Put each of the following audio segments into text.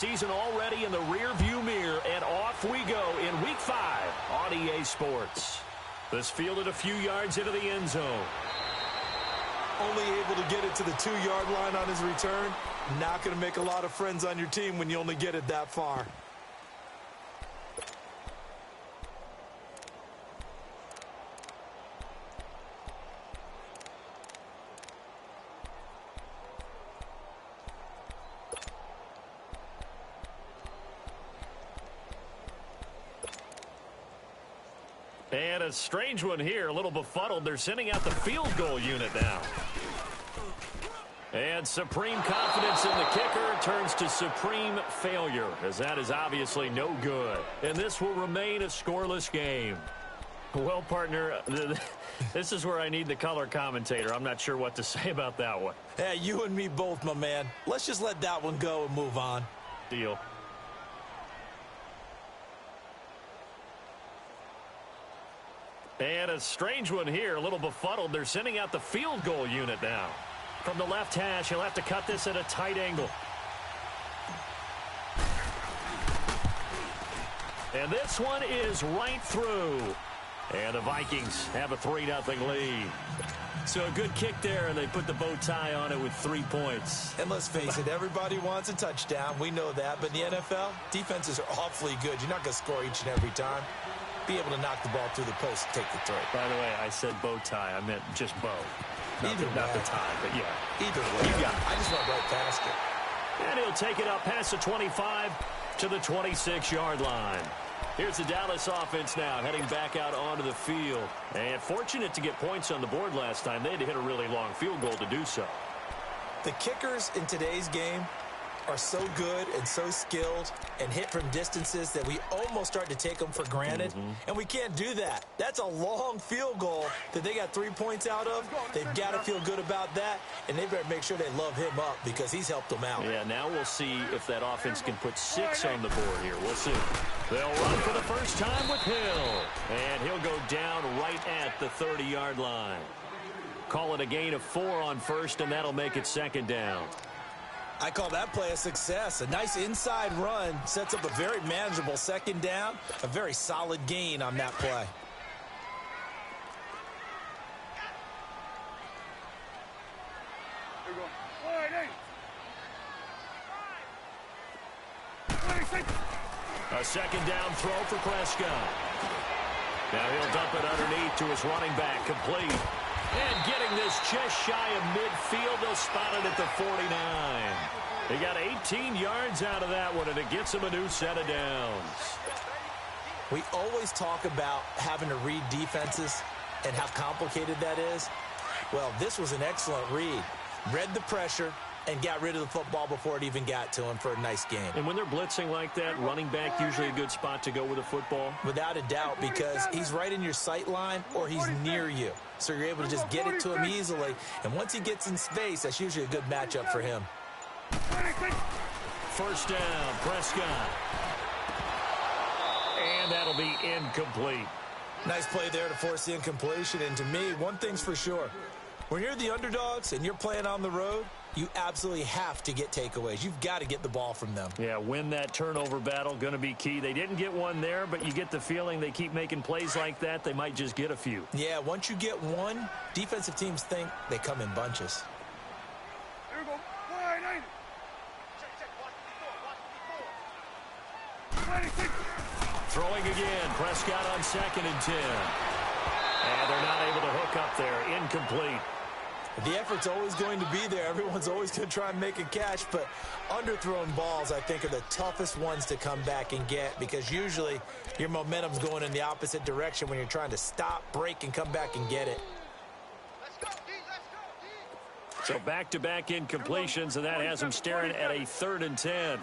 Season already in the rear-view mirror, and off we go in Week 5 on EA Sports. This fielded a few yards into the end zone. Only able to get it to the 2-yard line on his return. Not going to make a lot of friends on your team when you only get it that far. And a strange one here, a little befuddled. They're sending out the field goal unit now. And supreme confidence in the kicker turns to supreme failure, as that is obviously no good. And this will remain a scoreless game. Well, partner, this is where I need the color commentator. I'm not sure what to say about that one. Yeah, you and me both, my man. Let's just let that one go and move on. Deal. And a strange one here, a little befuddled. They're sending out the field goal unit now. From the left hash, he'll have to cut this at a tight angle. And this one is right through. And the Vikings have a 3-0 lead. So a good kick there, and they put the bow tie on it with 3 points. And let's face it, everybody wants a touchdown. We know that. But in the NFL, defenses are awfully good. You're not going to score each and every time. Be able to knock the ball through the post and take the throw. By the way, I said bow tie. I meant just bow. Not the tie, but yeah. Either way. You got it. I just went right past it. And he'll take it up past the 25 to the 26-yard line. Here's the Dallas offense now heading back out onto the field. And fortunate to get points on the board last time. They had to hit a really long field goal to do so. The kickers in today's game are so good and so skilled and hit from distances that we almost start to take them for granted. And we can't do that. That's a long field goal that they got 3 points out of. They've got to feel good about that, and they better make sure they love him up because he's helped them out. Yeah, now we'll see if that offense can put 6 on the board here. We'll see. They'll run for the first time with Hill, and he'll go down right at the 30-yard line. Call it a gain of 4 on first, and that'll make it second down. I call that play a success. A nice inside run sets up a very manageable second down. A very solid gain on that play. A second down throw for Prescott. Now he'll dump it underneath to his running back, complete. And getting this just shy of midfield, they'll spot it at the 49. They got 18 yards out of that one, and it gets them a new set of downs. We always talk about having to read defenses and how complicated that is. Well, this was an excellent read. Read the pressure and got rid of the football before it even got to him for a nice game. And when they're blitzing like that, running back usually a good spot to go with a football? Without a doubt, because he's right in your sight line or he's near you. So you're able to just get it to him easily. And once he gets in space, that's usually a good matchup for him. First down, Prescott. And that'll be incomplete. Nice play there to force the incompletion. And to me, one thing's for sure. When you're the underdogs and you're playing on the road, you absolutely have to get takeaways. You've got to get the ball from them. Yeah, win that turnover battle, going to be key. They didn't get one there, but you get the feeling they keep making plays like that, they might just get a few. Yeah, once you get one, defensive teams think they come in bunches. Here we go. Throwing again, Prescott on 2nd and 10. And they're not able to hook up there, incomplete. The effort's always going to be there. Everyone's always going to try and make a catch, but underthrown balls, I think, are the toughest ones to come back and get because usually your momentum's going in the opposite direction when you're trying to stop, break, and come back and get it. So back-to-back incompletions, and that has them staring at a 3rd and 10.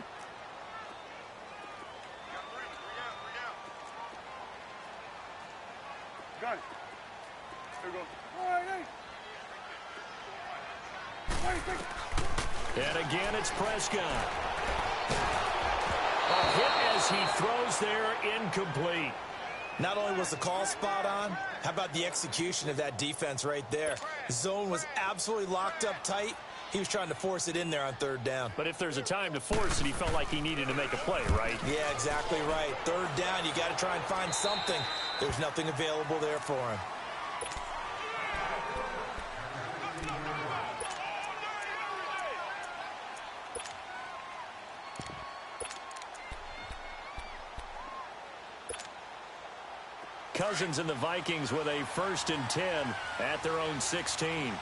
Got it. Here we go. And again, it's Prescott. A hit as he throws there, incomplete. Not only was the call spot on, how about the execution of that defense right there? The zone was absolutely locked up tight, He was trying to force it in there on third down. But if there's a time to force it, he felt like he needed to make a play, right? Yeah, exactly right. Third down, you got to try and find something. There's nothing available there for him. Cousins and the Vikings with a 1st and 10 at their own 16.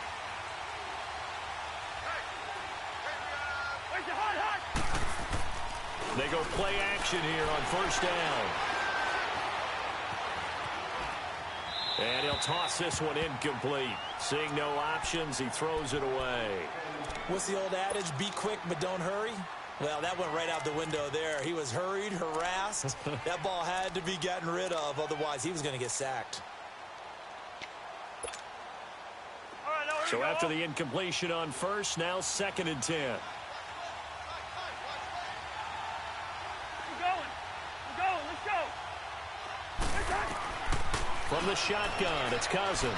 They go play action here on 1st down. And he'll toss this one incomplete. Seeing no options, he throws it away. What's the old adage? Be quick, but don't hurry. Well, that went right out the window there. He was hurried, harassed. That ball had to be gotten rid of. Otherwise, he was going to get sacked. So after the incompletion on 1st, now 2nd and 10. From the shotgun, it's Cousins.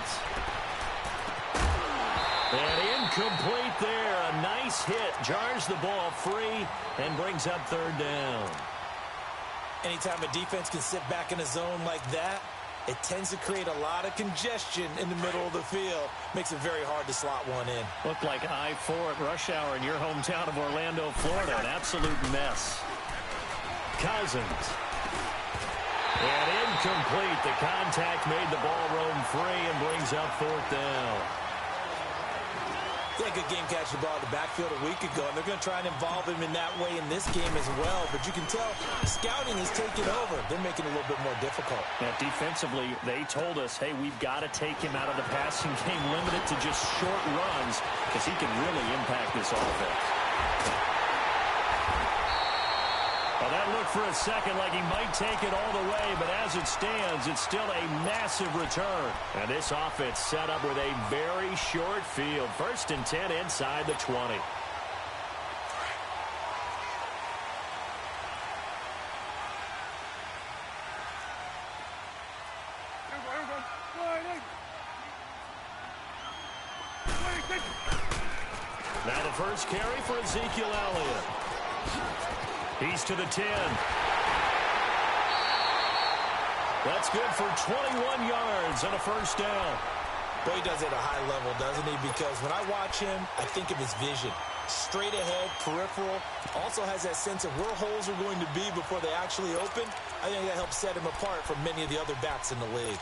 And incomplete there. A nice hit. Jars the ball free and brings up 3rd down. Anytime a defense can sit back in a zone like that, it tends to create a lot of congestion in the middle of the field. Makes it very hard to slot one in. Looked like I-4 at rush hour in your hometown of Orlando, Florida. An absolute mess. Cousins. And incomplete. The contact made the ball roam free and brings up 4th down. Yeah, good game catching the ball in the backfield a week ago, and they're going to try and involve him in that way in this game as well. But you can tell scouting is taking over. They're making it a little bit more difficult. Yeah, defensively, they told us, hey, we've got to take him out of the passing game, limit it to just short runs, because he can really impact this offense. Well, that looked for a second like he might take it all the way, but as it stands, it's still a massive return. And this offense set up with a very short field. 1st and 10 inside the 20. Now the first carry for Ezekiel Elliott. He's to the 10. That's good for 21 yards and a 1st down. Boy, he does it at a high level, doesn't he? Because when I watch him, I think of his vision. Straight ahead, peripheral. Also has that sense of where holes are going to be before they actually open. I think that helps set him apart from many of the other backs in the league.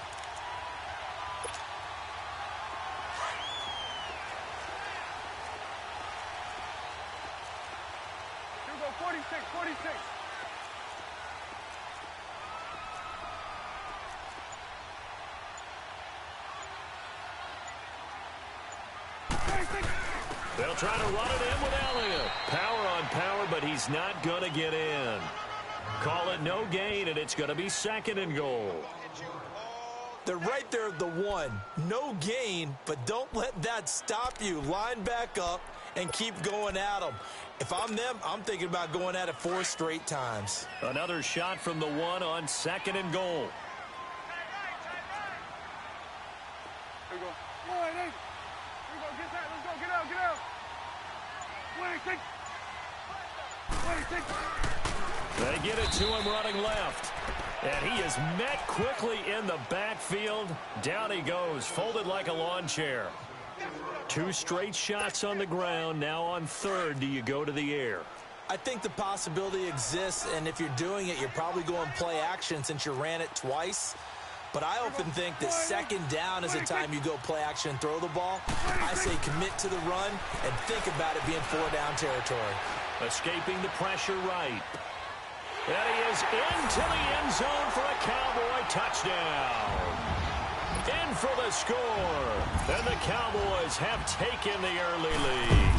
Here we go, 46, 46. They'll try to run it in with Elliott. Power on power, but he's not going to get in. Call it no gain, and it's going to be 2nd and goal. They're right there at the 1. No gain, but don't let that stop you. Line back up and keep going at them. If I'm them, I'm thinking about going at it 4 straight times. Another shot from the 1 on 2nd and goal. Here we go. All right, hey. Here we go. Get that. Let's go. Get out. Get out. 26. 26. They get it to him running left. And he is met quickly in the backfield. Down he goes, folded like a lawn chair. 2 straight shots on the ground. Now on 3rd, do you go to the air? I think the possibility exists, and if you're doing it, you're probably going play action since you ran it twice. But I often think that 2nd down is a time you go play action and throw the ball. I say commit to the run and think about it being 4-down territory. Escaping the pressure right. And he is into the end zone for a Cowboy touchdown. In for the score. And the Cowboys have taken the early lead.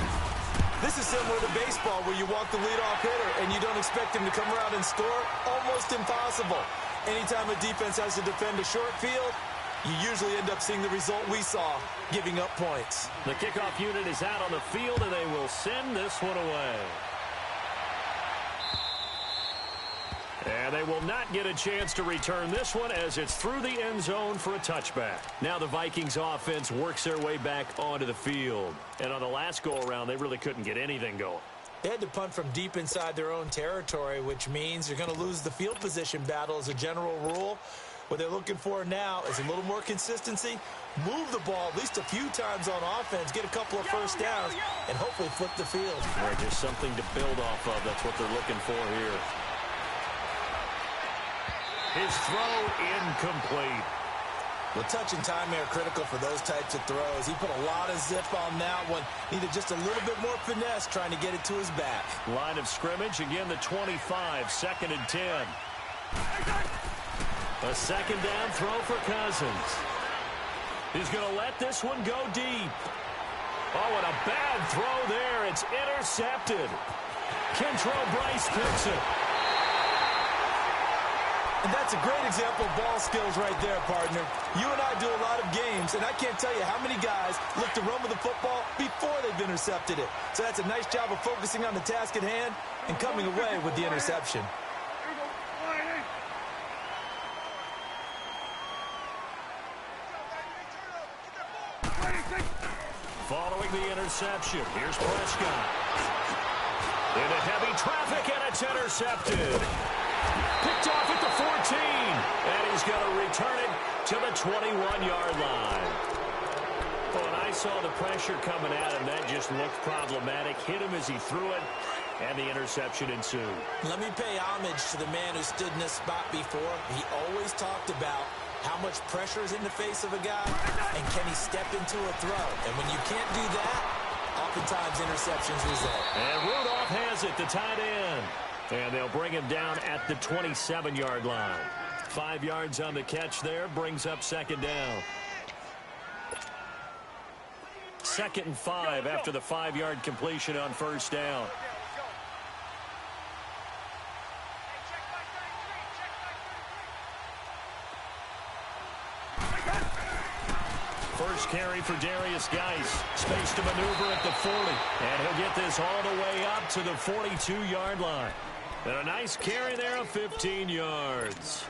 This is similar to baseball where you walk the leadoff hitter and you don't expect him to come around and score. Almost impossible. Anytime a defense has to defend a short field, you usually end up seeing the result we saw, giving up points. The kickoff unit is out on the field, and they will send this one away. And they will not get a chance to return this one as it's through the end zone for a touchback. Now the Vikings offense works their way back onto the field. And on the last go-around, they really couldn't get anything going. They had to punt from deep inside their own territory, which means you're going to lose the field position battle as a general rule. What they're looking for now is a little more consistency, move the ball at least a few times on offense, get a couple of first downs, and hopefully flip the field. Right, just something to build off of. That's what they're looking for here. His throw incomplete. Well, touch and timing are critical for those types of throws. He put a lot of zip on that one. Needed just a little bit more finesse trying to get it to his back. Line of scrimmage, again the 25, 2nd and 10. A second down throw for Cousins. He's going to let this one go deep. Oh, and a bad throw there. It's intercepted. Kentrell Bryce picks it. And that's a great example of ball skills right there, partner. You and I do a lot of games, and I can't tell you how many guys look to run with the football before they've intercepted it. So that's a nice job of focusing on the task at hand and coming away with the interception. Following the interception, here's Prescott. Into heavy traffic, and it's intercepted. Picked off at the 14, and he's going to return it to the 21-yard line. Well, when I saw the pressure coming at him, that just looked problematic. Hit him as he threw it, and the interception ensued. Let me pay homage to the man who stood in this spot before. He always talked about how much pressure is in the face of a guy, and can he step into a throw? And when you can't do that, oftentimes interceptions result. And Rudolph has it, the tight end. And they'll bring him down at the 27-yard line. 5 yards on the catch there, brings up second down. 2nd and 5 after the 5-yard completion on first down. First carry for Darius Geis. Space to maneuver at the 40. And he'll get this all the way up to the 42-yard line. And a nice carry there of 15 yards.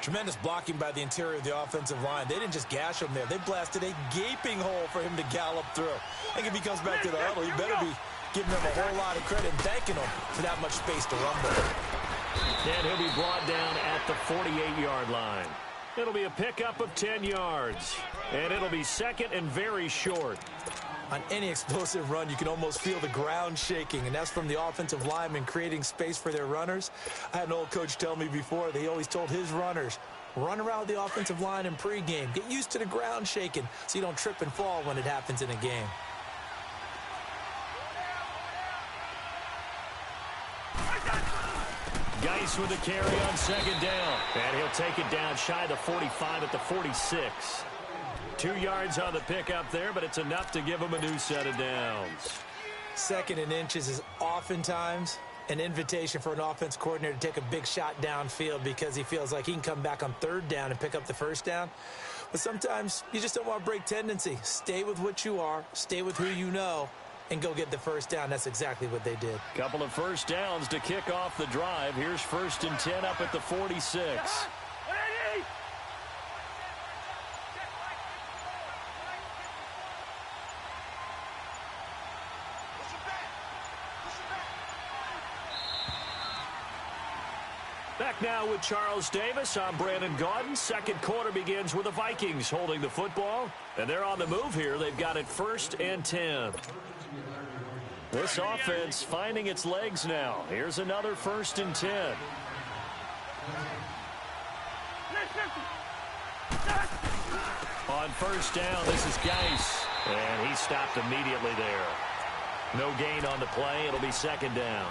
Tremendous blocking by the interior of the offensive line. They didn't just gash him there. They blasted a gaping hole for him to gallop through. I think if he comes back to the huddle, he better be giving them a whole lot of credit and thanking them for that much space to run with. And he'll be brought down at the 48-yard line. It'll be a pickup of 10 yards. And it'll be second and very short. On any explosive run, you can almost feel the ground shaking, and that's from the offensive linemen creating space for their runners. I had an old coach tell me before, they always told his runners, run around the offensive line in pregame. Get used to the ground shaking so you don't trip and fall when it happens in a game. Geis with the carry on second down. And he'll take it down shy of the 45 at the 46. 2 yards on the pickup there, but it's enough to give him a new set of downs. 2nd and inches is oftentimes an invitation for an offense coordinator to take a big shot downfield because he feels like he can come back on 3rd down and pick up the 1st down. But sometimes you just don't want to break tendency. Stay with what you are, stay with who you know, and go get the 1st down. That's exactly what they did. Couple of 1st downs to kick off the drive. Here's 1st and 10 up at the 46. Back now with Charles Davis. I'm Brandon Gaudin. Second quarter begins with the Vikings holding the football. And they're on the move here. They've got it 1st and 10. This offense finding its legs now. Here's another 1st and 10. On 1st down, this is Geis. And he stopped immediately there. No gain on the play. It'll be 2nd down.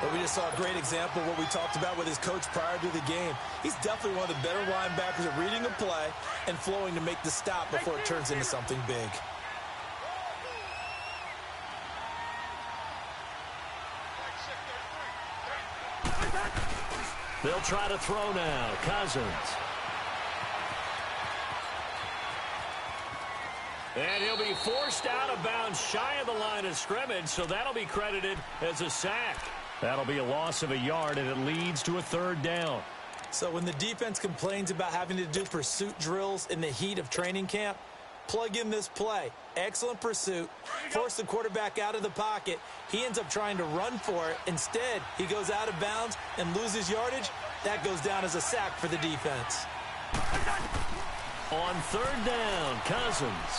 But we just saw a great example of what we talked about with his coach prior to the game. He's definitely one of the better linebackers at reading a play and flowing to make the stop before it turns into something big. They'll try to throw now. Cousins. And he'll be forced out of bounds shy of the line of scrimmage, so that'll be credited as a sack. That'll be a loss of a yard, and it leads to a third down. So when the defense complains about having to do pursuit drills in the heat of training camp, plug in this play. Excellent pursuit. Force the quarterback out of the pocket. He ends up trying to run for it. Instead, he goes out of bounds and loses yardage. That goes down as a sack for the defense. On third down, Cousins.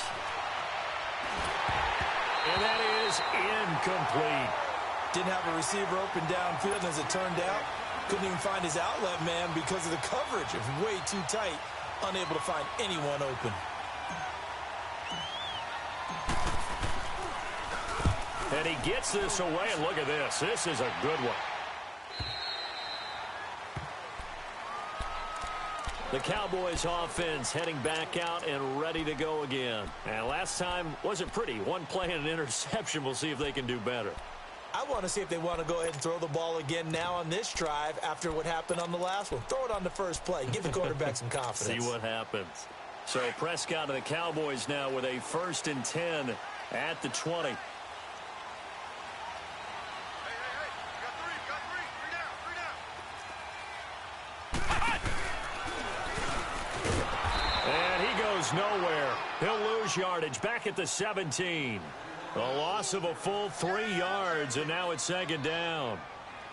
And that is incomplete. Didn't have a receiver open downfield, as it turned out. Couldn't even find his outlet man because of the coverage. It was way too tight. Unable to find anyone open. And he gets this away, and look at this. This is a good one. The Cowboys offense heading back out and ready to go again. And last time wasn't pretty. One play and an interception. We'll see if they can do better. I want to see if they want to go ahead and throw the ball again now on this drive after what happened on the last one. Throw it on the first play. Give the quarterback some confidence. See what happens. So Prescott and the Cowboys now with a 1st and 10 at the 20. And he goes nowhere. He'll lose yardage back at the 17. A loss of a full 3 yards, and now it's 2nd down.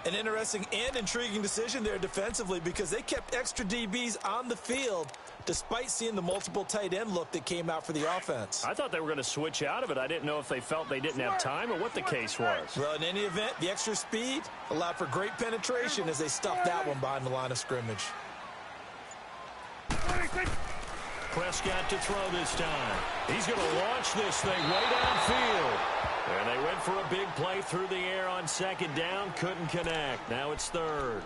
An interesting and intriguing decision there defensively because they kept extra DBs on the field despite seeing the multiple tight end look that came out for the offense. I thought they were going to switch out of it. I didn't know if they felt they didn't have time or what the case was. Well, in any event, the extra speed allowed for great penetration as they stuffed that one behind the line of scrimmage. Prescott to throw this time. He's going to launch this thing way downfield. And they went for a big play through the air on 2nd down. Couldn't connect. Now it's 3rd.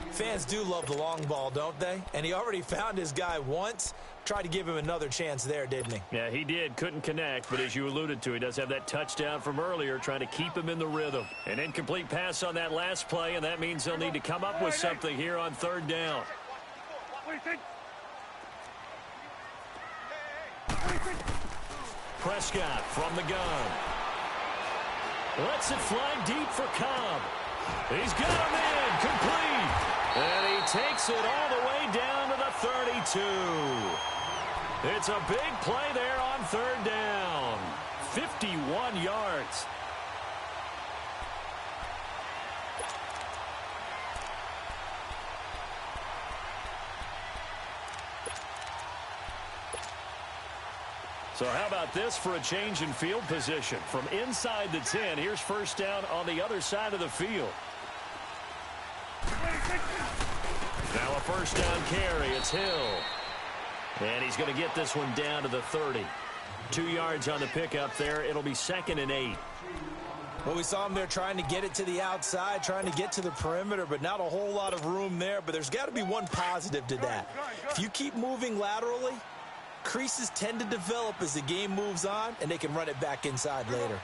Fans do love the long ball, don't they? And he already found his guy once. Tried to give him another chance there, didn't he? Yeah, he did. Couldn't connect. But as you alluded to, he does have that touchdown from earlier, trying to keep him in the rhythm. An incomplete pass on that last play, and that means they'll need to come up with something here on 3rd down. Prescott from the gun. Lets it fly deep for Cobb. He's got him in. Complete. And he takes it all the way down to the 32. It's a big play there on 3rd down. 51 yards. So how about this for a change in field position? From inside the 10, here's 1st down on the other side of the field. Now a 1st down carry. It's Hill. And he's going to get this one down to the 30. 2 yards on the pickup there. It'll be 2nd and 8. Well, we saw him there trying to get it to the outside, trying to get to the perimeter, but not a whole lot of room there. But there's got to be one positive to that. If you keep moving laterally, creases tend to develop as the game moves on, and they can run it back inside later.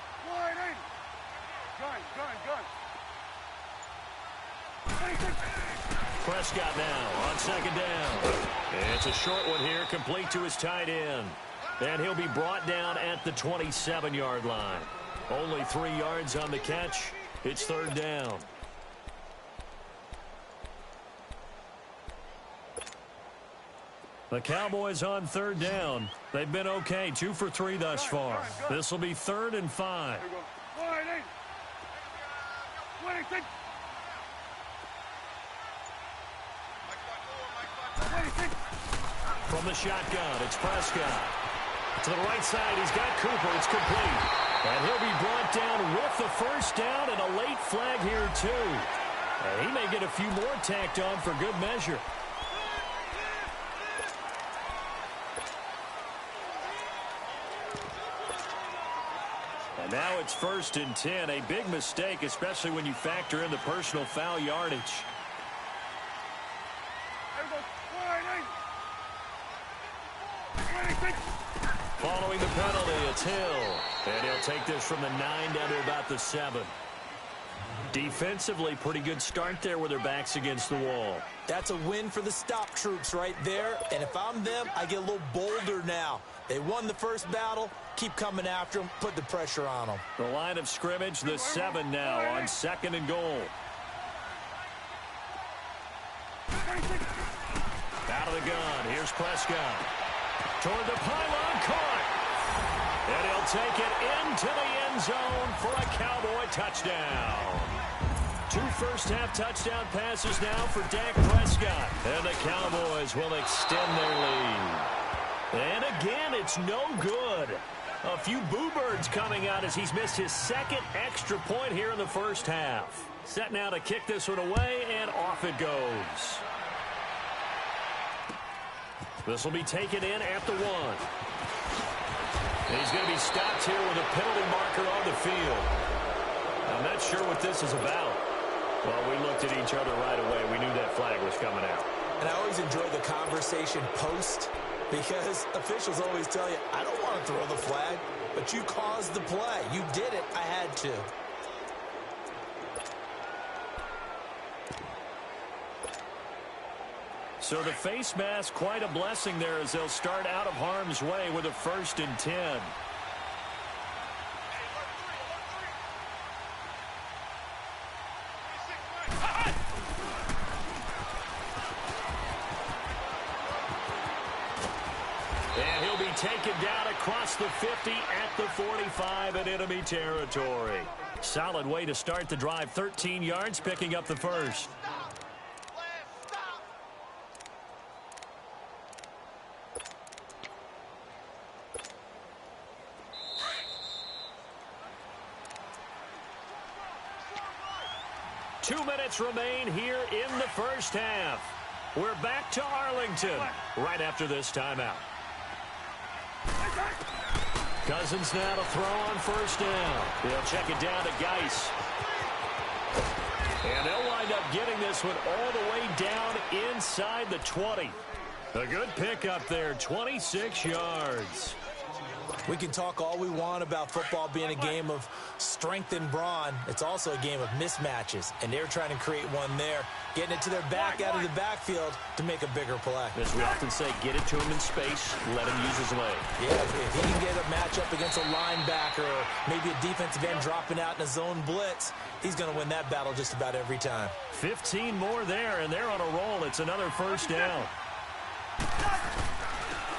Prescott now on 2nd down. It's a short one here, complete to his tight end. And he'll be brought down at the 27-yard line. Only 3 yards on the catch. It's 3rd down. The Cowboys on 3rd down. They've been okay, 2 for 3 thus far. This will be 3rd and 5. From the shotgun, it's Prescott. To the right side, he's got Cooper. It's complete. And he'll be brought down with the 1st down and a late flag here, too. And he may get a few more tacked on for good measure. And now it's 1st and 10. A big mistake, especially when you factor in the personal foul yardage. Following the penalty, it's Hill. And he'll take this from the 9 down to about the 7. Defensively, pretty good start there with their backs against the wall. That's a win for the stop troops right there. And if I'm them, I get a little bolder now. They won the first battle. Keep coming after them. Put the pressure on them. The line of scrimmage, the 7 now on 2nd and goal. Out of the gun, here's Prescott. Toward the pylon, caught. And he'll take it into the end zone for a Cowboy touchdown. 2 first-half touchdown passes now for Dak Prescott. And the Cowboys will extend their lead. And again, it's no good. A few boo birds coming out as he's missed his second extra point here in the first half. Set now to kick this one away, and off it goes. This will be taken in at the 1. And he's going to be stopped here with a penalty marker on the field. I'm not sure what this is about. Well, we looked at each other right away. We knew that flag was coming out. And I always enjoy the conversation post because officials always tell you, I don't want to throw the flag, but you caused the play. You did it. I had to. So the face mask, quite a blessing there as they'll start out of harm's way with a 1st and 10. And he'll be taken down across the 50 at the 45 in enemy territory. Solid way to start the drive. 13 yards, picking up the first. Two minutes remain here in the first half. We're back to Arlington right after this timeout. Cousins now to throw on 1st down. They'll check it down to Geis. And they'll wind up getting this one all the way down inside the 20. A good pickup there, 26 yards. We can talk all we want about football being a game of strength and brawn. It's also a game of mismatches, and they're trying to create one there, getting it to their back out of the backfield to make a bigger play. As we often say, get it to him in space, let him use his leg. Yeah, if he can get a matchup against a linebacker or maybe a defensive end dropping out in a zone blitz, he's going to win that battle just about every time. 15 more there, and they're on a roll. It's another 1st down.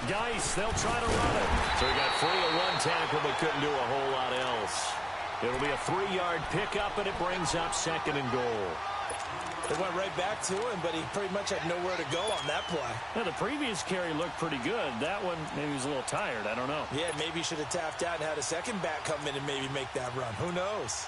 Geis, they'll try to run it. So he got free of 1 tackle, but couldn't do a whole lot else. It'll be a 3-yard pickup, and it brings up 2nd and goal. They went right back to him, but he pretty much had nowhere to go on that play. Now, the previous carry looked pretty good. That one, maybe he was a little tired. I don't know. Yeah, maybe he should have tapped out and had a second back come in and maybe make that run. Who knows?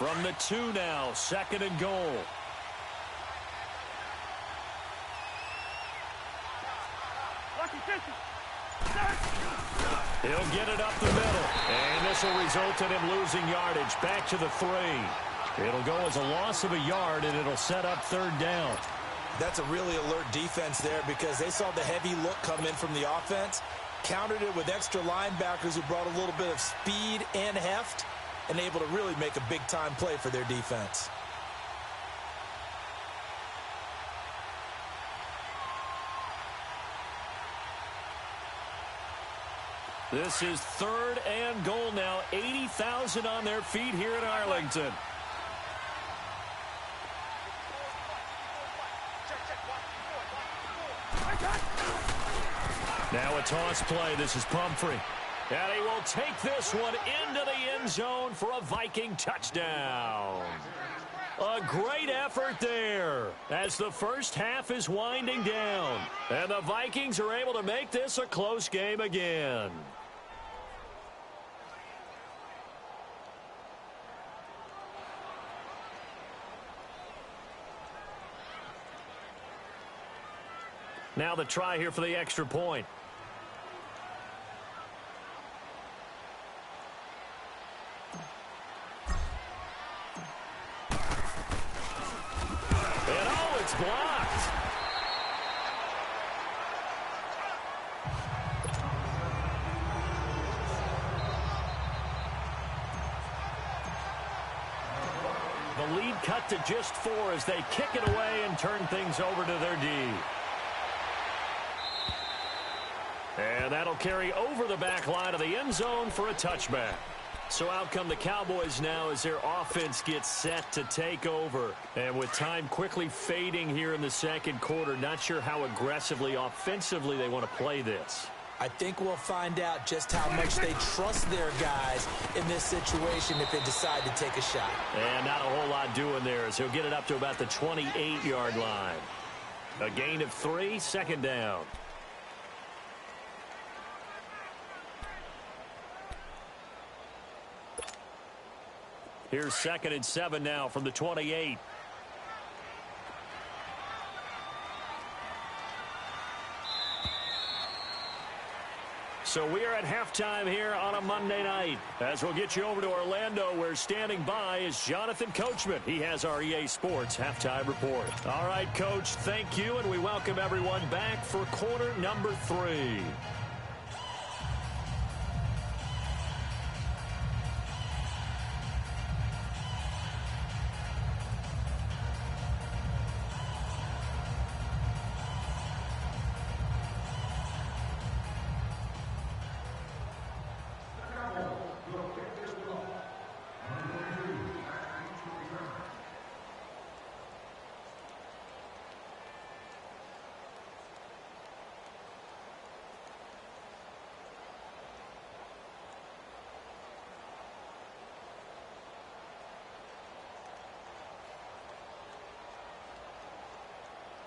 From the 2 now, 2nd and goal. He'll get it up the middle. And this will result in him losing yardage. Back to the 3. It'll go as a loss of a yard, and it'll set up 3rd down. That's a really alert defense there because they saw the heavy look come in from the offense, countered it with extra linebackers who brought a little bit of speed and heft, and able to really make a big-time play for their defense. This is 3rd and goal now. 80,000 on their feet here in Arlington. Now a toss play. This is Pumphrey. And he will take this one into the end zone for a Viking touchdown. A great effort there as the first half is winding down. And the Vikings are able to make this a close game again. Now the try here for the extra point. And oh, it's blocked. The lead cut to just 4 as they kick it away and turn things over to their D. And that'll carry over the back line of the end zone for a touchback. So out come the Cowboys now as their offense gets set to take over. And with time quickly fading here in the second quarter, not sure how aggressively, offensively they want to play this. I think we'll find out just how much they trust their guys in this situation if they decide to take a shot. And not a whole lot doing there as he'll get it up to about the 28-yard line. A gain of 3, second down. Here's 2nd and 7 now from the 28. So we are at halftime here on a Monday night. As we'll get you over to Orlando, where standing by is Jonathan Coachman. He has our EA Sports halftime report. All right, Coach, thank you, and we welcome everyone back for quarter number 3.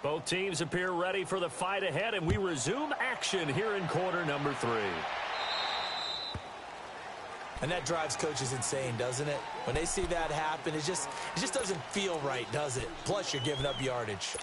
Both teams appear ready for the fight ahead, and we resume action here in quarter number 3. And that drives coaches insane, doesn't it? When they see that happen, it just doesn't feel right, does it? Plus, you're giving up yardage.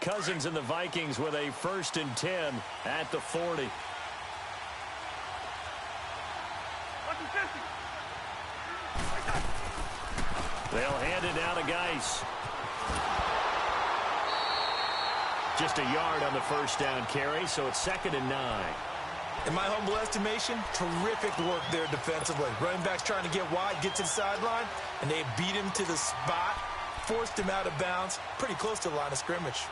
Cousins and the Vikings with a 1st and 10 at the 40. They'll hand it down to Geis. Just a yard on the first down carry, so it's 2nd and 9. In my humble estimation, terrific work there defensively. Running back's trying to get wide, get to the sideline, and they beat him to the spot, forced him out of bounds, pretty close to the line of scrimmage.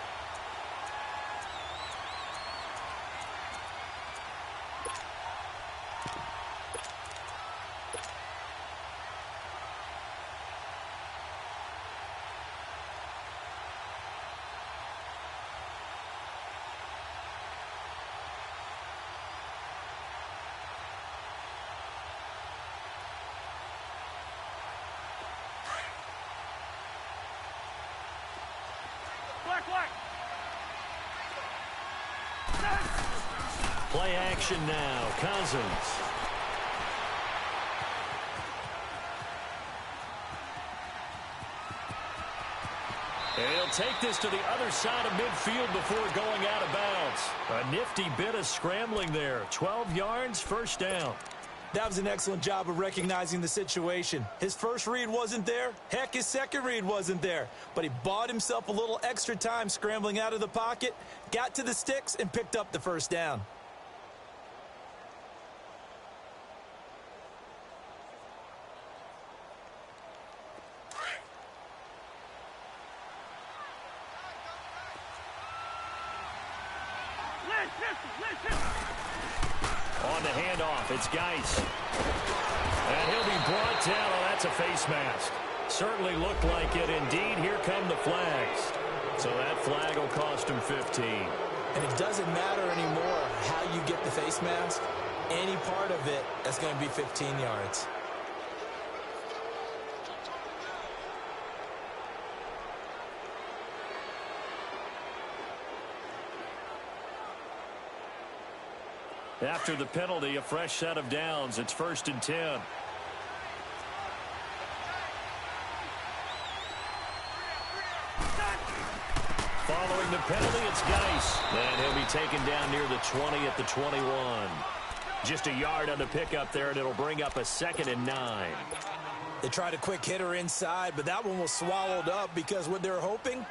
Play action now. Cousins. And he'll take this to the other side of midfield before going out of bounds. A nifty bit of scrambling there. 12 yards, first down. That was an excellent job of recognizing the situation. His first read wasn't there. Heck, his second read wasn't there. But he bought himself a little extra time scrambling out of the pocket, got to the sticks, and picked up the first down. On the handoff, it's Geis. And he'll be brought down. Oh, that's a face mask. Certainly looked like it. Indeed, here come the flags. So that flag will cost him 15. And it doesn't matter anymore how you get the face mask. Any part of it, that's going to be 15 yards. After the penalty, a fresh set of downs. It's 1st and 10. Following the penalty, it's Geis. And he'll be taken down near the 20 at the 21. Just a yard on the pickup there, and it'll bring up a 2nd and 9. They tried a quick hitter inside, but that one was swallowed up because what they're hoping,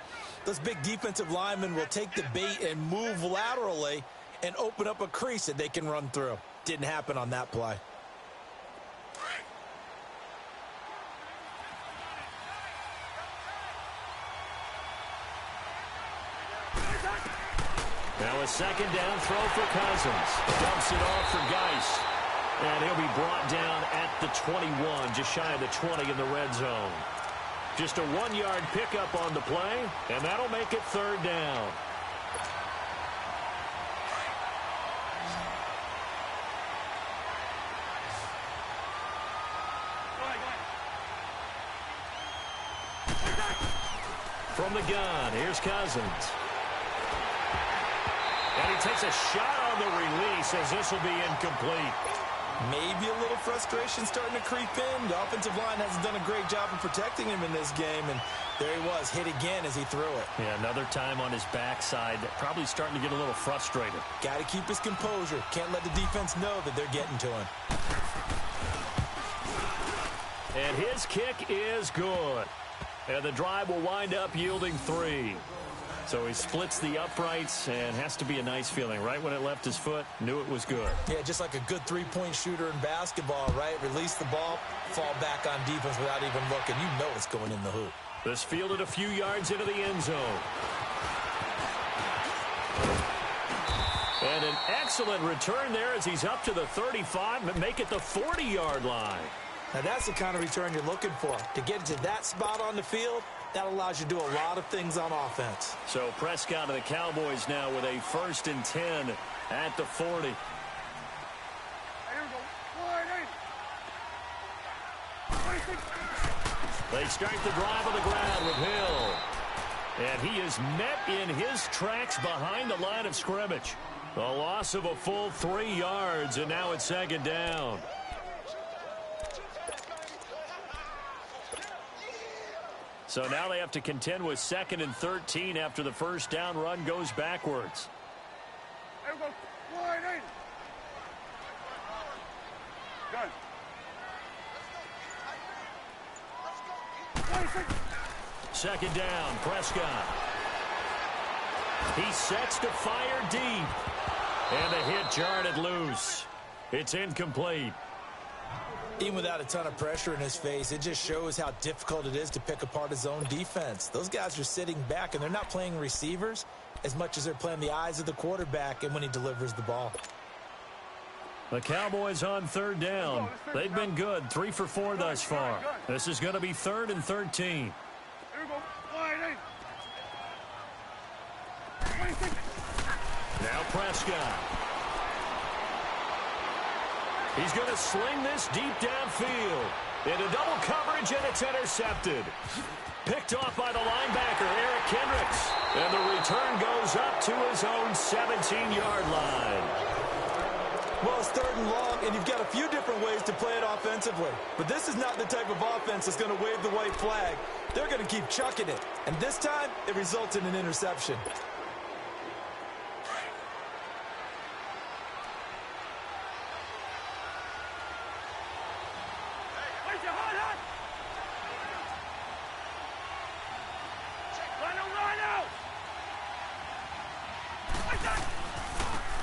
those big defensive linemen will take the bait and move laterally and open up a crease that they can run through. Didn't happen on that play. Now a 2nd down throw for Cousins. Dumps it off for Geis. And he'll be brought down at the 21, just shy of the 20 in the red zone. Just a 1-yard pickup on the play, and that'll make it 3rd down. From the gun, here's Cousins. And he takes a shot on the release as this will be incomplete. Maybe a little frustration starting to creep in. The offensive line hasn't done a great job of protecting him in this game, and there he was, hit again as he threw it. Yeah, another time on his backside, probably starting to get a little frustrated. Got to keep his composure. Can't let the defense know that they're getting to him. And his kick is good. And the drive will wind up yielding 3. So he splits the uprights, and has to be a nice feeling. Right when it left his foot, knew it was good. Yeah, just like a good three-point shooter in basketball, right? Release the ball, fall back on defense without even looking. You know it's going in the hoop. This fielded a few yards into the end zone. And an excellent return there as he's up to the 35 and make it the 40-yard line. Now that's the kind of return you're looking for. To get to that spot on the field, that allows you to do a lot of things on offense. So Prescott and the Cowboys now with a 1st and 10 at the 40. Here we go. They start the drive on the ground with Hill. And he is met in his tracks behind the line of scrimmage. A loss of a full 3 yards, and now it's 2nd down. So now they have to contend with 2nd and 13 after the 1st down run goes backwards. There we go. Good. 2nd down, Prescott. He sets to fire deep. And the hit jarred it loose. It's incomplete. Even without a ton of pressure in his face, it just shows how difficult it is to pick apart his own defense. Those guys are sitting back, and they're not playing receivers as much as they're playing the eyes of the quarterback and when he delivers the ball. The Cowboys on 3rd down. They've been good, 3 for 4 thus far. This is going to be 3rd and 13. Here we go. Now Prescott. He's going to sling this deep downfield. Into double coverage, and it's intercepted. Picked off by the linebacker, Eric Kendricks. And the return goes up to his own 17-yard line. Well, it's 3rd and long, and you've got a few different ways to play it offensively. But this is not the type of offense that's going to wave the white flag. They're going to keep chucking it. And this time, it results in an interception.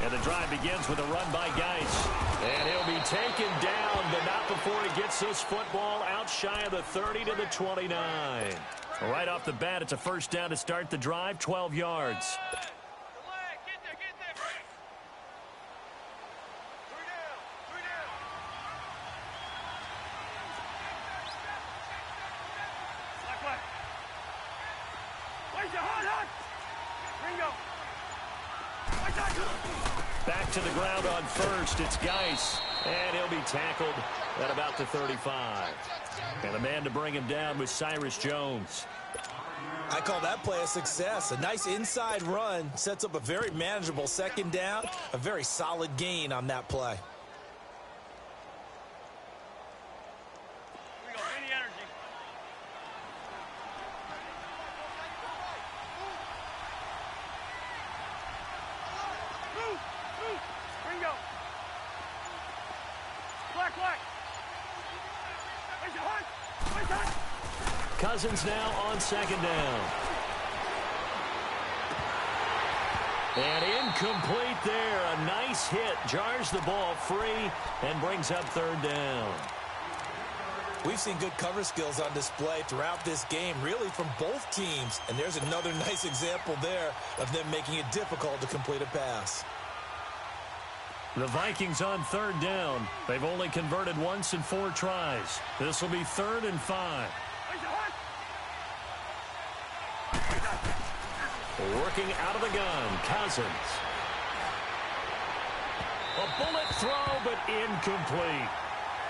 And the drive begins with a run by Geis. And he'll be taken down, but not before he gets this football out shy of the 30 to the 29. Right off the bat, it's a 1st down to start the drive, 12 yards. Back to the ground on 1st. It's Geis. And he'll be tackled at about the 35. And the man to bring him down was Cyrus Jones. I call that play a success. A nice inside run sets up a very manageable 2nd down. A very solid gain on that play. Cousins now on second down. And incomplete there. A nice hit. Jars the ball free and brings up third down. We've seen good cover skills on display throughout this game, really from both teams. And there's another nice example there of them making it difficult to complete a pass. The Vikings on third down. They've only converted once in 4 tries. This will be 3rd and 5. Working out of the gun, Cousins. A bullet throw, but incomplete.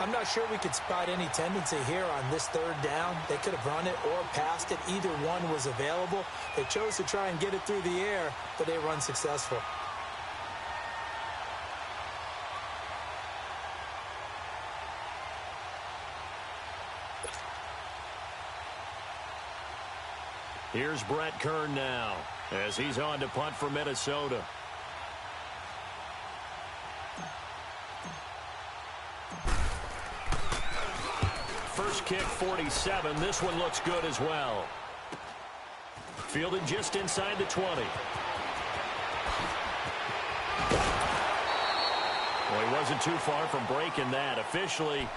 I'm not sure we could spot any tendency here on this 3rd down. They could have run it or passed it. Either one was available. They chose to try and get it through the air, but they were unsuccessful. Here's Brett Kern now as he's on to punt for Minnesota. First kick, 47. This one looks good as well. Fielded just inside the 20. Well, he wasn't too far from breaking that. Officially,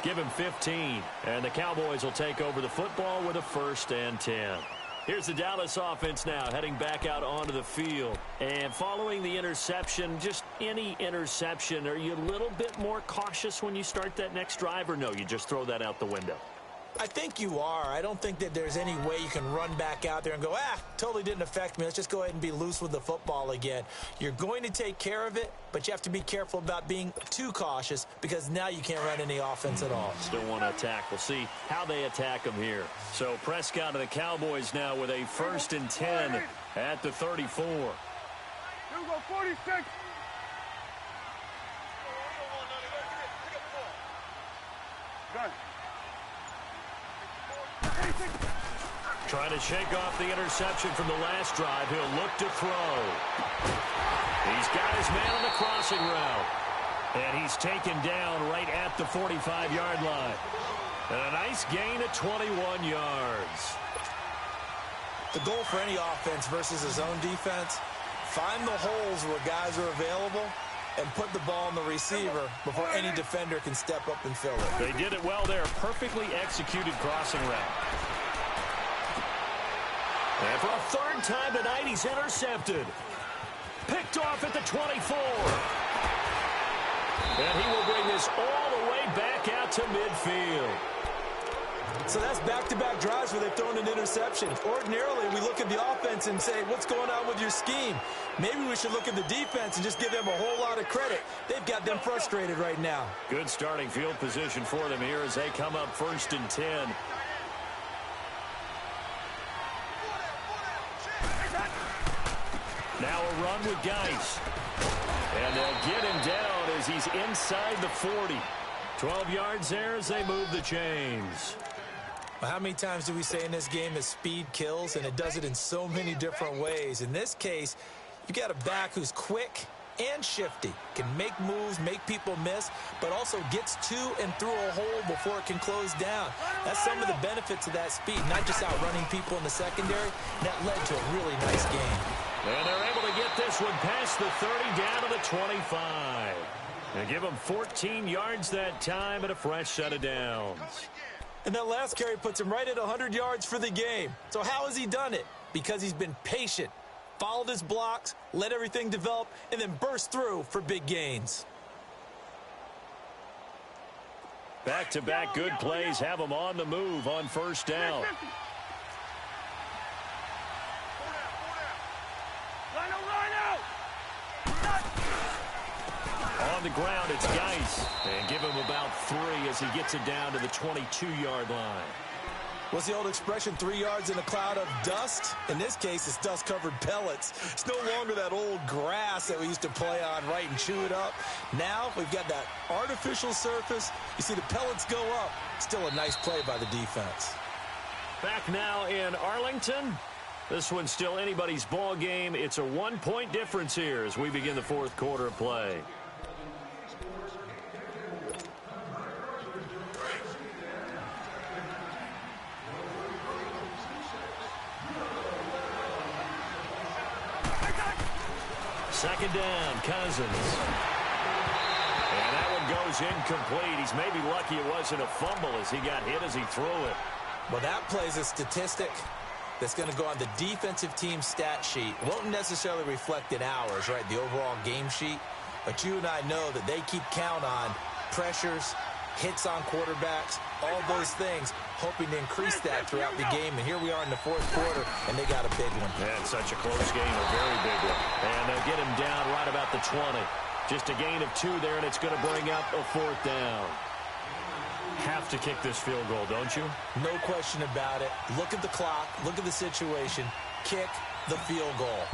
give him 15. And the Cowboys will take over the football with a 1st and 10. Here's the Dallas offense now heading back out onto the field. And following the interception, just any interception, are you a little bit more cautious when you start that next drive, or no, you just throw that out the window? I think you are. I don't think that there's any way you can run back out there and go, totally didn't affect me. Let's just go ahead and be loose with the football again. You're going to take care of it, but you have to be careful about being too cautious because now you can't run any offense at all. Still want to attack. We'll see how they attack them here. So Prescott and the Cowboys now with a 1st and 10 at the 34. Here we go, 46. Done. Trying to shake off the interception from the last drive. He'll look to throw. He's got his man on the crossing route. And he's taken down right at the 45-yard line. And a nice gain of 21 yards. The goal for any offense versus his own defense, find the holes where guys are available and put the ball in the receiver before any defender can step up and fill it. They did it well there. Perfectly executed crossing route. And for a 3rd time tonight, he's intercepted. Picked off at the 24. And he will bring this all the way back out to midfield. So that's back-to-back drives where they've thrown an interception. Ordinarily, we look at the offense and say, what's going on with your scheme? Maybe we should look at the defense and just give them a whole lot of credit. They've got them frustrated right now. Good starting field position for them here as they come up 1st and 10. Now a run with Geis. And they'll get him down as he's inside the 40. 12 yards there as they move the chains. Well, how many times do we say in this game that speed kills, and it does it in so many different ways? In this case, you got a back who's quick and shifty, can make moves, make people miss, but also gets to and through a hole before it can close down. That's some of the benefits of that speed, not just outrunning people in the secondary. That led to a really nice game. And they're able to get this one past the 30 down to the 25. And give him 14 yards that time and a fresh set of downs. And that last carry puts him right at 100 yards for the game. So how has he done it? Because he's been patient, followed his blocks, let everything develop, and then burst through for big gains. Back-to-back good plays have him on the move on 1st down. On the ground, it's Geis. And give him about 3 as he gets it down to the 22-yard line. What's the old expression, 3 yards in a cloud of dust? In this case, it's dust-covered pellets. It's no longer that old grass that we used to play on, right, and chew it up. Now we've got that artificial surface. You see the pellets go up. Still a nice play by the defense. Back now in Arlington. This one's still anybody's ball game. It's a 1-point difference here as we begin the 4th quarter of play. Second down, Cousins. And that one goes incomplete. He's maybe lucky it wasn't a fumble as he got hit as he threw it. Well, that plays a statistic that's going to go on the defensive team stat sheet. It won't necessarily reflect in ours, right, the overall game sheet. But you and I know that they keep count on pressures, hits on quarterbacks, all those things, hoping to increase that throughout the game. And here we are in the fourth quarter, and they got a big one. Yeah, it's such a close game, a very big one. And they'll get him down right about the 20. Just a gain of 2 there, and it's going to bring up a 4th down. Have to kick this field goal, don't you? No question about it. Look at the clock. Look at the situation. Kick the field goal.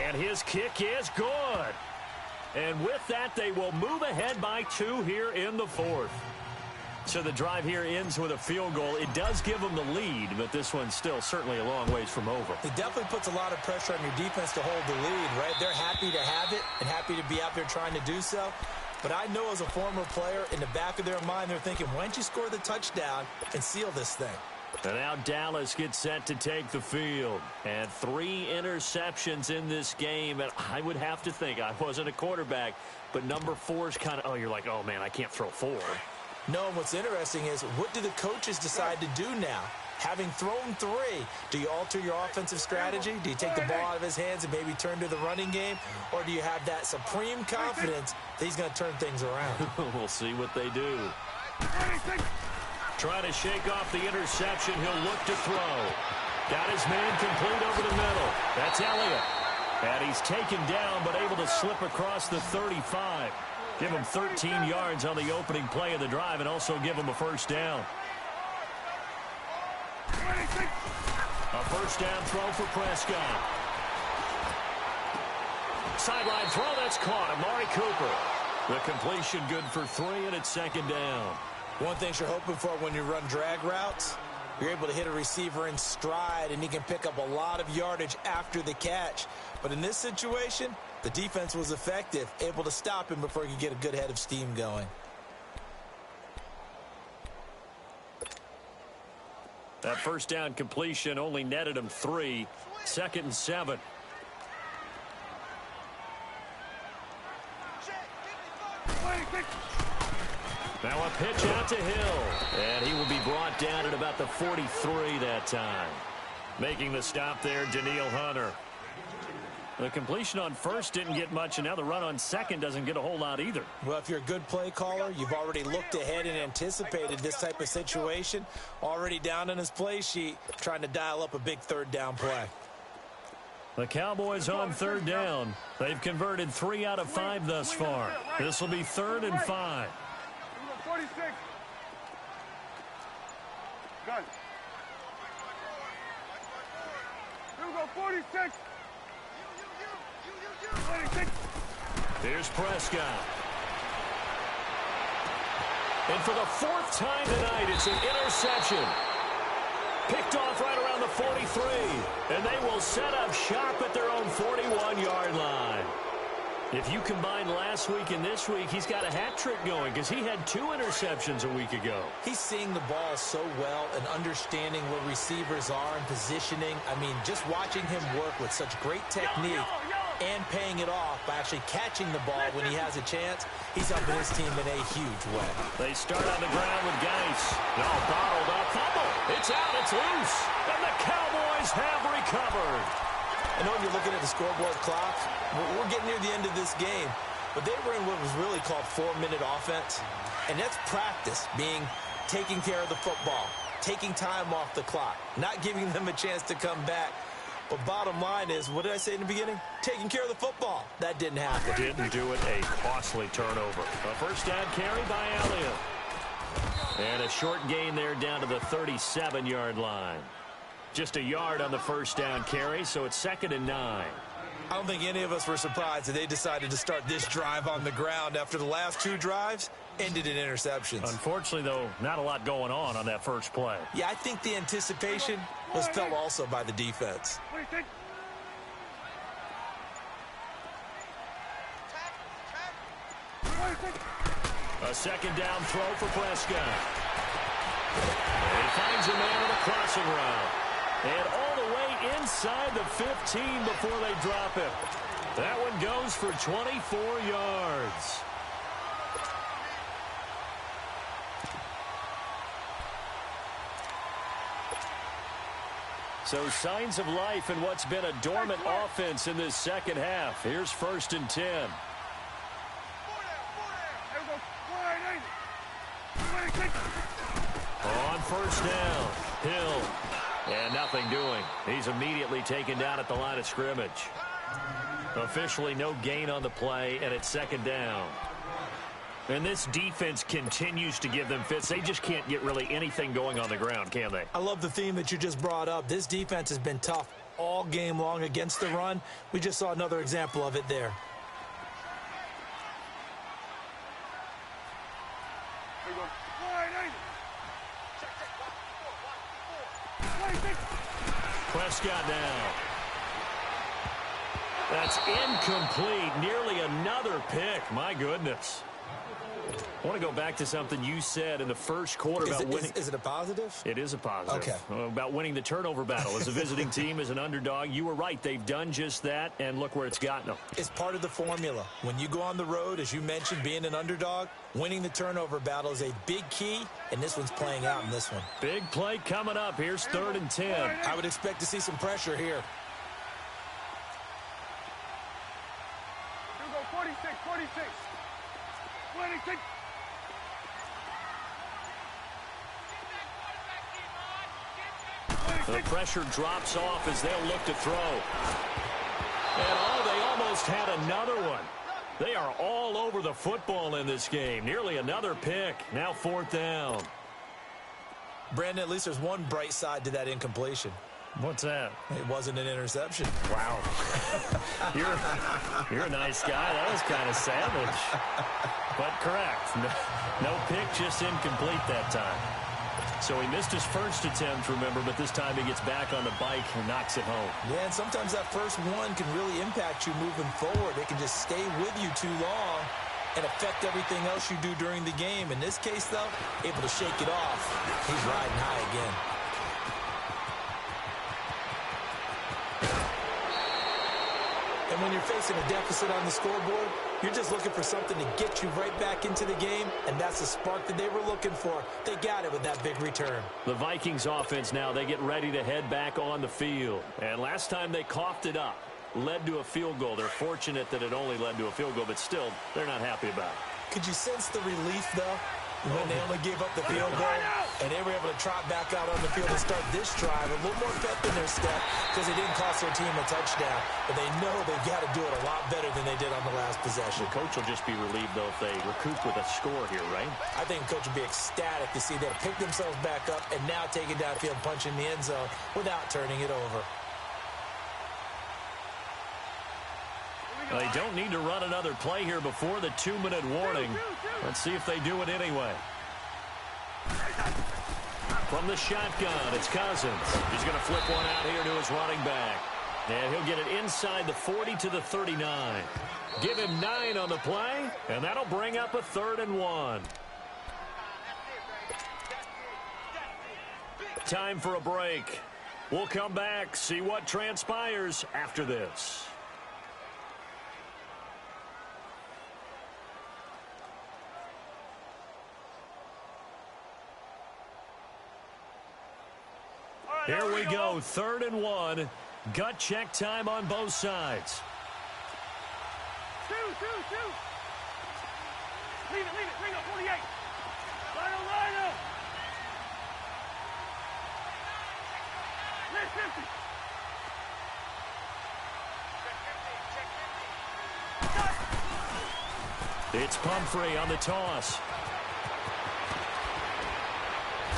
And his kick is good. And with that, they will move ahead by 2 here in the 4th. So the drive here ends with a field goal. It does give them the lead, but this one's still certainly a long ways from over. It definitely puts a lot of pressure on your defense to hold the lead, right? They're happy to have it and happy to be out there trying to do so. But I know as a former player, in the back of their mind, they're thinking, why don't you score the touchdown and seal this thing? And now Dallas gets set to take the field. And 3 interceptions in this game. And I would have to think, I wasn't a quarterback, but number 4 is kind of, oh, you're like, oh, man, I can't throw 4. No, and what's interesting is, what do the coaches decide to do now? Having thrown 3, do you alter your offensive strategy? Do you take the ball out of his hands and maybe turn to the running game? Or do you have that supreme confidence that he's going to turn things around? We'll see what they do. Trying to shake off the interception. He'll look to throw. Got his man complete over the middle. That's Elliott. And he's taken down but able to slip across the 35. Give him 13 yards on the opening play of the drive and also give him a 1st down. A 1st down throw for Prescott. Sideline throw, that's caught. Amari Cooper. The completion good for 3, and it's 2nd down. One thing you're hoping for when you run drag routes, you're able to hit a receiver in stride, and he can pick up a lot of yardage after the catch. But in this situation, the defense was effective, able to stop him before he could get a good head of steam going. That 1st down completion only netted him 3. 2nd and 7. Now a pitch out to Hill. And he will be brought down at about the 43 that time. Making the stop there, Daniil Hunter. The completion on 1st didn't get much, and now the run on 2nd doesn't get a whole lot either. Well, if you're a good play caller, you've already looked ahead and anticipated this type of situation. Already down on his play sheet, trying to dial up a big 3rd down play. The Cowboys on 3rd down. They've converted 3 out of 5 thus far. This will be 3rd and 5. 46. Good. Here we go, 46. 46. Here's Prescott. And for the 4th time tonight, it's an interception. Picked off right around the 43. And they will set up shop at their own 41-yard line. If you combine last week and this week, he's got a hat trick going because he had 2 interceptions a week ago. He's seeing the ball so well and understanding where receivers are and positioning. I mean, just watching him work with such great technique and paying it off by actually catching the ball when he has a chance, he's helping his team in a huge way. They start on the ground with Geis. No, bottled up. Fumble. It's out. It's loose. And the Cowboys have recovered. I know you're looking at the scoreboard clock. We're getting near the end of this game. But they were in what was really called 4-minute offense. And that's practice, being taking care of the football, taking time off the clock, not giving them a chance to come back. But bottom line is, what did I say in the beginning? Taking care of the football. That didn't happen. Didn't do it. A costly turnover. A 1st down carry by Elliott. And a short gain there down to the 37-yard line. Just a yard on the 1st down carry, so it's 2nd and 9. I don't think any of us were surprised that they decided to start this drive on the ground after the last 2 drives ended in interceptions. Unfortunately, though, not a lot going on that first play. Yeah, I think the anticipation was felt also by the defense. A 2nd down throw for Prescott. And he finds a man on a crossing route. And all the way inside the 15 before they drop him. That one goes for 24 yards. So signs of life in what's been a dormant offense in this second half. Here's 1st and 10. On 1st down, Hill. And nothing doing. He's immediately taken down at the line of scrimmage. Officially no gain on the play, and it's 2nd down. And this defense continues to give them fits. They just can't get really anything going on the ground, can they? I love the theme that you just brought up. This defense has been tough all game long against the run. We just saw another example of it there. Prescott now. That's incomplete. Nearly another pick. My goodness. I want to go back to something you said in the first quarter about winning. Is it a positive? It is a positive. Okay. About winning the turnover battle. As a visiting team, as an underdog, you were right. They've done just that, and look where it's gotten them. It's part of the formula. When you go on the road, as you mentioned, being an underdog, winning the turnover battle is a big key, and this one's playing out in this one. Big play coming up. Here's 3rd and 10. I would expect to see some pressure here. Here we go, 46, 46. 26. The pressure drops off as they'll look to throw. And they almost had another one. They are all over the football in this game. Nearly another pick. Now 4th down. Brandon, at least there's one bright side to that incompletion. What's that? It wasn't an interception. Wow. You're a nice guy. That was kind of savage. But correct. No pick, just incomplete that time. So he missed his first attempt, remember, but this time he gets back on the bike and knocks it home. Yeah, and sometimes that first one can really impact you moving forward. It can just stay with you too long and affect everything else you do during the game. In this case, though, able to shake it off. He's riding high again. And when you're facing a deficit on the scoreboard, you're just looking for something to get you right back into the game, and that's the spark that they were looking for. They got it with that big return. The Vikings offense now, they get ready to head back on the field. And last time they coughed it up, led to a field goal. They're fortunate that it only led to a field goal, but still, they're not happy about it. Could you sense the relief, though, when they only gave up the field goal and they were able to trot back out on the field and start this drive a little more pep in their step because it didn't cost their team a touchdown, but they know they've got to do it a lot better than they did on the last possession. The coach will just be relieved, though, if they recoup with a score here, right? I think the coach will be ecstatic to see them pick themselves back up and now take it downfield, punch in the end zone without turning it over. They don't need to run another play here before the 2-minute warning. Let's see if they do it anyway. From the shotgun, it's Cousins. He's going to flip one out here to his running back. And he'll get it inside the 40 to the 39. Give him 9 on the play, and that'll bring up a 3rd and 1. Time for a break. We'll come back, see what transpires after this. Here we go, 3rd and 1. Gut check time on both sides. Two. Leave it. Bring up 48. Line up. Let's 50. It's Pumphrey on the toss.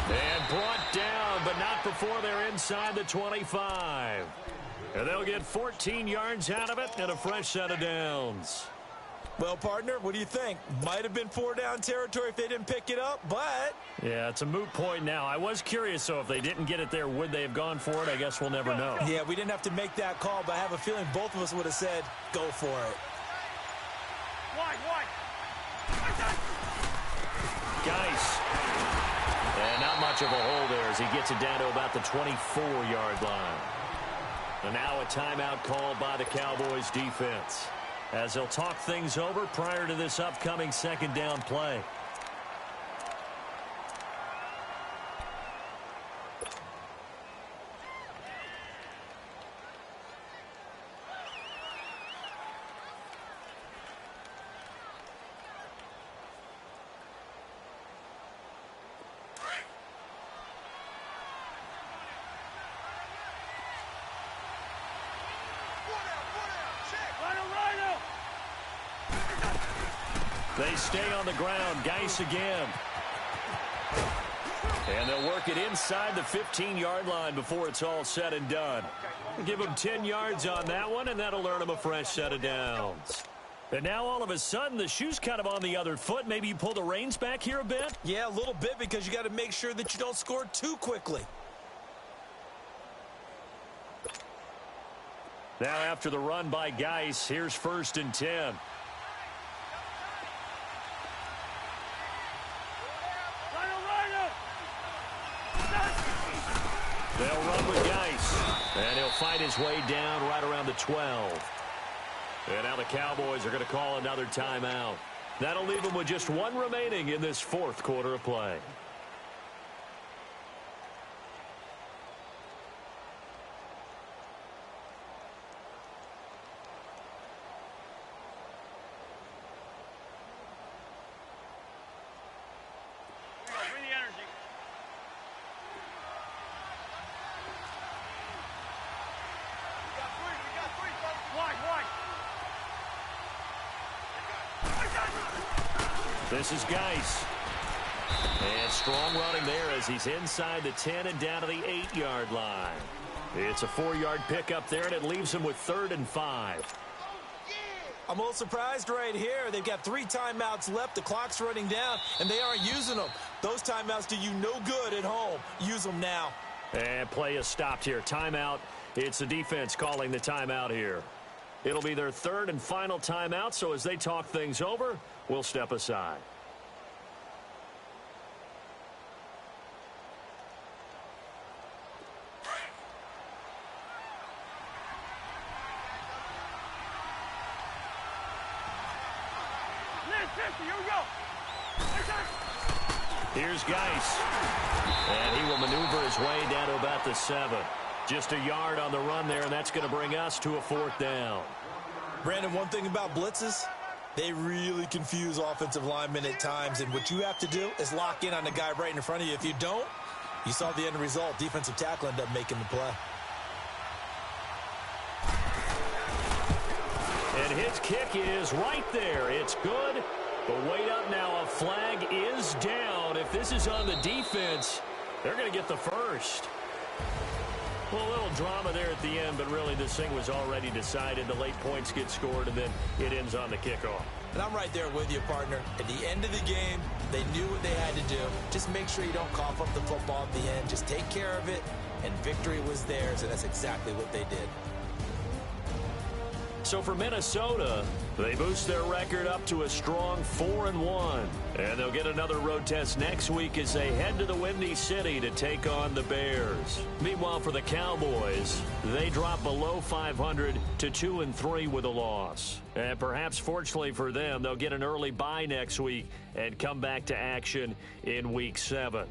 And brought down, but not before they're inside the 25. And they'll get 14 yards out of it and a fresh set of downs. Well, partner, what do you think? Might have been 4-down territory if they didn't pick it up, but... Yeah, it's a moot point now. I was curious, so if they didn't get it there, would they have gone for it? I guess we'll never know. Yeah, we didn't have to make that call, but I have a feeling both of us would have said, go for it. Wide. Geis. And not much of a hole there as he gets it down to about the 24-yard line. And now a timeout called by the Cowboys defense, as they'll talk things over prior to this upcoming second down play. They stay on the ground. Geis again. And they'll work it inside the 15-yard line before it's all said and done. Give them 10 yards on that one, and that'll earn them a fresh set of downs. And now all of a sudden, the shoe's kind of on the other foot. Maybe you pull the reins back here a bit? Yeah, a little bit, because you got to make sure that you don't score too quickly. Now after the run by Geis, here's 1st and 10. They'll run with Geis, and he'll fight his way down right around the 12. And now the Cowboys are going to call another timeout. That'll leave them with just one remaining in this 4th quarter of play. This is Geis. And strong running there as he's inside the 10 and down to the 8-yard line. It's a 4-yard pickup there, and it leaves him with 3rd and 5. I'm a little surprised right here. They've got 3 timeouts left. The clock's running down, and they aren't using them. Those timeouts do you no good at home. Use them now. And play is stopped here. Timeout. It's the defense calling the timeout here. It'll be their 3rd and final timeout, so as they talk things over, we'll step aside. Here's Geis. And he will maneuver his way down to about the 7. Just a yard on the run there, and that's going to bring us to a 4th down. Brandon, one thing about blitzes, they really confuse offensive linemen at times, and what you have to do is lock in on the guy right in front of you. If you don't, you saw the end result. Defensive tackle ended up making the play. And his kick is right there. It's good. But wait up now. A flag is down. If this is on the defense, they're going to get the first. Well, a little drama there at the end, but really this thing was already decided. The late points get scored, and then it ends on the kickoff. And I'm right there with you, partner. At the end of the game, they knew what they had to do. Just make sure you don't cough up the football at the end. Just take care of it, and victory was theirs, and that's exactly what they did. So for Minnesota, they boost their record up to a strong 4-1. And they'll get another road test next week as they head to the Windy City to take on the Bears. Meanwhile, for the Cowboys, they drop below 500 to 2-3 with a loss. And perhaps fortunately for them, they'll get an early bye next week and come back to action in Week 7.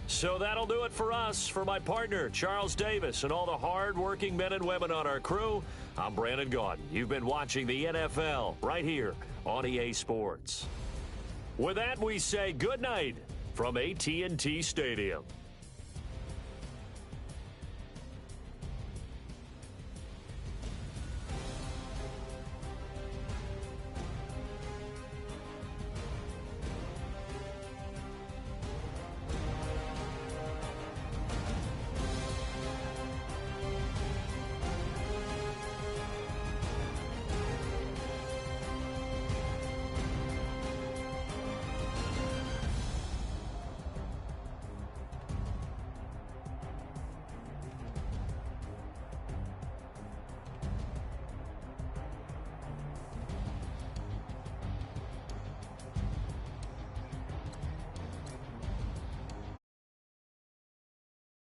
So that'll do it for us. For my partner, Charles Davis, and all the hard-working men and women on our crew, I'm Brandon Gaudin. You've been watching the NFL right here on EA Sports. With that, we say good night from AT&T Stadium.